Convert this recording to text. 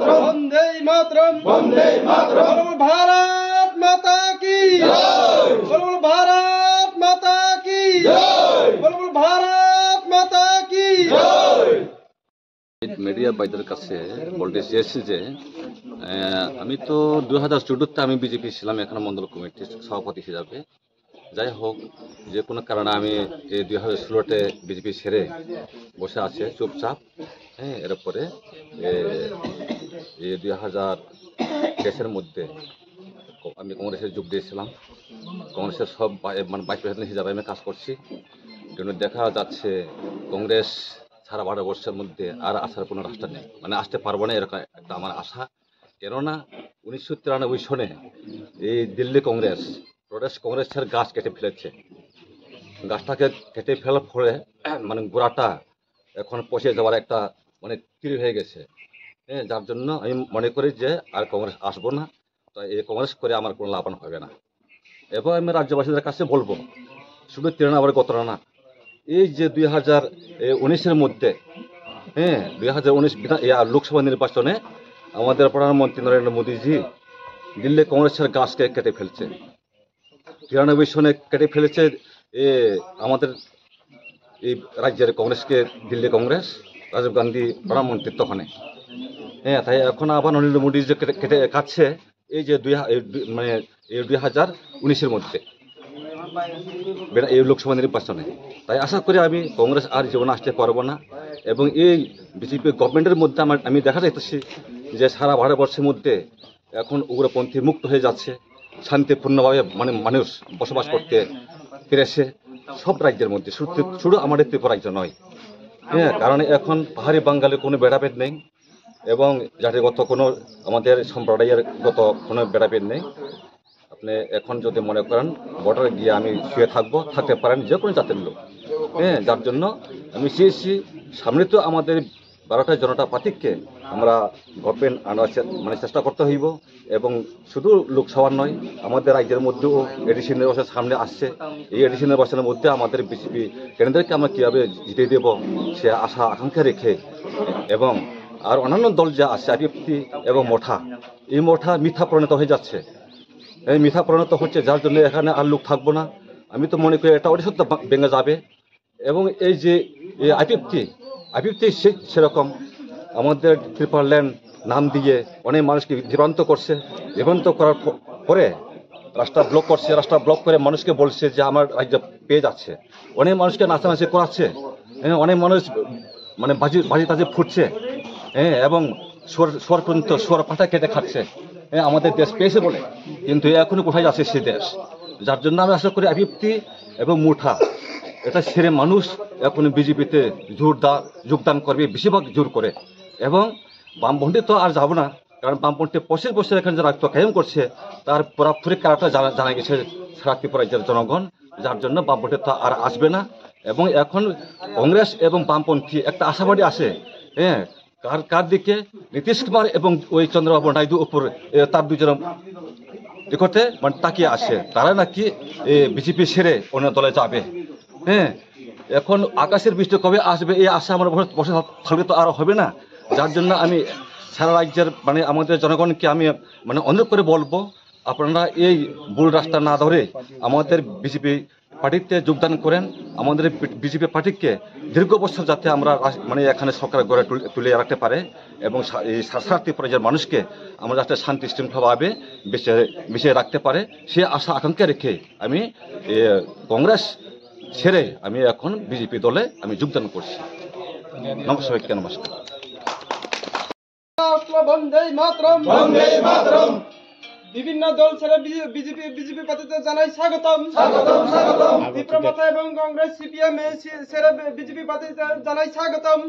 मातरम वंदे मातरम वंदे मातरम बोलो भारत माता की जय बोलो भारत माता की जय बोलो भारत माता की जय মিডিয়া ভাইদের কাছে বলতে চেয়েছি যে আমি তো 2014-তে আমি বিজেপি ছিলাম, এখানে মন্ডল কমিটির সভাপতি হিসাবে। যাই হোক, যে কোনো কারণে আমি এই 2016-তে বিজেপি ছেড়ে বসে আছে চুপচাপ। হ্যাঁ, এরপরে এই 2023-এর মধ্যে আমি কংগ্রেসে যোগ দিয়েছিলাম। কংগ্রেসের সব মানে ভাইস প্রেসিডেন্ট হিসাবে আমি কাজ করছি। কিন্তু দেখা যাচ্ছে কংগ্রেস সারা 12 বর্ষের মধ্যে আর আসার কোনো রাস্তা নেই, মানে আসতে পারবো না, এরকম একটা আমার আশা। কেননা 1993 সনে এই দিল্লি কংগ্রেস প্রদেশ কংগ্রেসের গাছ কেটে ফেলেছে। গাছটাকে কেটে ফেলার ফলে মানে গোড়াটা এখন পচে যাওয়ার একটা মানে তৈরি হয়ে গেছে। হ্যাঁ, যার জন্য আমি মনে করি যে আর কংগ্রেস আসবো না। তো এই কংগ্রেস করে আমার কোনো লাভ হবে না। এবং আমি রাজ্যবাসীদের কাছে বলবো, শুধু তৃণমূলের গোত্র না, এই যে 2019-এর মধ্যে, হ্যাঁ 2019 লোকসভা নির্বাচনে আমাদের প্রধানমন্ত্রী নরেন্দ্র মোদীজি দিল্লি কংগ্রেসের গাছকে কেটে ফেলছে। 93 সনে কেটে ফেলেছে আমাদের এই রাজ্যের কংগ্রেসকে, দিল্লি কংগ্রেস, রাজীব গান্ধী প্রধানমন্ত্রী তখনে। হ্যাঁ, তাই এখন আবার নরেন্দ্র মোদী যে কেটে কাটছে এই যে 2019-এর মধ্যে এই লোকসভা নির্বাচনে। তাই আশা করি আমি কংগ্রেস আর জীবনে আসতে পারবো না। এবং এই বিজেপি গভর্নমেন্টের মধ্যে আমি দেখা যাইতেছি যে সারা ভারতবর্ষের মধ্যে এখন উগ্রপন্থী মুক্ত হয়ে যাচ্ছে, শান্তিপূর্ণভাবে মানে মানুষ বসবাস করতে পেরেছে সব রাজ্যের মধ্যে, শুধু আমাদের ত্রিপুরা রাজ্য নয়। হ্যাঁ, কারণ এখন পাহাড়ি বাঙালির কোনো ভেদাভেদ নেই এবং জাতিগত কোনো আমাদের সম্প্রদায়ের গত কোনো ভেদাভেদ নেই। আপনি এখন যদি মনে করেন বর্ডারে গিয়ে আমি শুয়ে থাকতে পারেন যে কোনো জাতের লোক। হ্যাঁ, যার জন্য আমি চেয়েছি সামনে তো আমাদের ভারতীয় জনতা পার্টিকে আমরা গভর্নমেন্ট আনার মানে চেষ্টা করতে হইব। এবং শুধু লোকসভার নয়, আমাদের রাজ্যের মধ্যেও এডিসি নির্বাচন সামনে আসছে। এই এডিসি নির্বাচনের মধ্যে আমাদের বিজেপি কেন্দ্রকে আমরা কীভাবে জিতে দেব সে আশা আকাঙ্ক্ষা রেখে, এবং আর অন্যান্য দল যা আছে আইপিএফটি এবং মঠা, এই মঠা মিথ্যা পরিণত হয়ে যাচ্ছে। এই মিথ্যা পরিণত হচ্ছে, যার জন্য এখানে আর লোক থাকবো না। আমি তো মনে করি এটা অধিসত্ব ভেঙে যাবে। এবং এই যে আইপিএফটি সেরকম আমাদের ত্রিপুরা ল্যান্ড নাম দিয়ে অনেক মানুষকে বিভ্রান্ত করছে। বিভ্রান্ত করার পরে রাস্তা ব্লক করছে, রাস্তা ব্লক করে মানুষকে বলছে যে আমার রাজ্য পেয়ে যাচ্ছে। অনেক মানুষকে নাচানাচি করাচ্ছে। হ্যাঁ, অনেক মানুষ মানে বাজি তাজি ফুটছে। হ্যাঁ, এবং সোয়ার পর্যন্ত সোয়ার পাটা কেটে খাচ্ছে। হ্যাঁ, আমাদের দেশ পেয়েছে বলে, কিন্তু এখনো কোথায় যাচ্ছে সে দেশ। যার জন্য আমি আশা করি আইপিএফটি এবং মুঠা এটা ছেড়ে মানুষ এখন বিজেপিতে যোগদান করবে, বেশিরভাগ জোর করে। এবং বামপন্থী তো আর যাবো না, কারণ বামপন্থী বছর এখানে যারা কায়েম করছে তার পুরাপুরি কারাটা জানা গেছে সারা ত্রিপুরা রাজ্যের জনগণ। যার জন্য বামপন্থী তো আর আসবে না। এবং এখন কংগ্রেস এবং বামপন্থী একটা আশাবাদী আছে। হ্যাঁ, কার দিকে নীতিশ কুমার এবং ওই চন্দ্রবাবু নাইডু উপর তার দুজনের নিকটে মানে তাকিয়ে আসে, তারা নাকি বিজেপি ছেড়ে অন্য দলে যাবে। হ্যাঁ, এখন আকাশের বৃষ্টি কবে আসবে এই আশা আমার বসে থাকলে তো আর হবে না। যার জন্য আমি সারা রাজ্যের মানে আমাদের জনগণকে আমি মানে অনুরোধ করে বলবো, আপনারা এই ভুল রাস্তা না ধরে আমাদের বিজেপি পার্টিতে যোগদান করেন। আমাদের বিজেপি পার্টিকে দীর্ঘ বছর যাতে আমরা মানে এখানে সরকার গড়ে তুলে রাখতে পারে এবং সারা ত্রিপুরার মানুষকে আমরা যাতে শান্তি শৃঙ্খলাভাবে বেঁচে রাখতে পারে সে আশা আকাঙ্ক্ষা রেখে আমি কংগ্রেস ছেড়ে আমি এখন বিজেপি দলে আমি যোগদান করছি। নমস্কার। বন্দে মাতরম বন্দে মাতরম বিভিন্ন দল ছেড়ে বিজেপি পার্টিতে জানাই স্বাগতম স্বাগতম স্বাগতম। ত্রিপুরা মাথা এবং কংগ্রেস সিপিএম ছেড়ে বিজেপি পার্টিতে জানাই স্বাগতম।